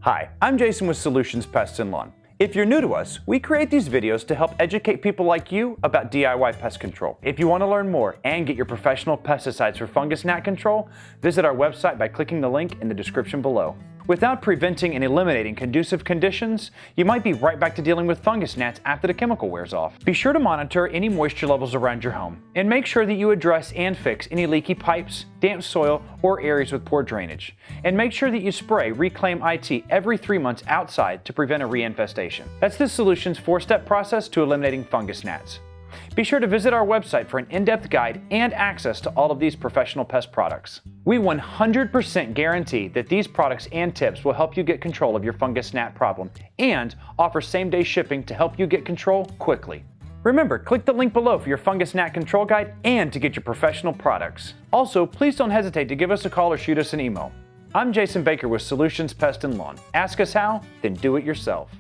Hi, I'm Jason with Solutions Pest and Lawn. If you're new to us, we create these videos to help educate people like you about DIY pest control. If you want to learn more and get your professional pesticides for fungus gnat control, visit our website by clicking the link in the description below. Without preventing and eliminating conducive conditions, you might be right back to dealing with fungus gnats after the chemical wears off. Be sure to monitor any moisture levels around your home, and make sure that you address and fix any leaky pipes, damp soil, or areas with poor drainage. And make sure that you spray Reclaim IT every 3 months outside to prevent a reinfestation. That's the Solutions 4-step process to eliminating fungus gnats. Be sure to visit our website for an in-depth guide and access to all of these professional pest products. We 100% guarantee that these products and tips will help you get control of your fungus gnat problem and offer same-day shipping to help you get control quickly. Remember, click the link below for your fungus gnat control guide and to get your professional products. Also, please don't hesitate to give us a call or shoot us an email. I'm Jason Baker with Solutions Pest and Lawn. Ask us how, then do it yourself.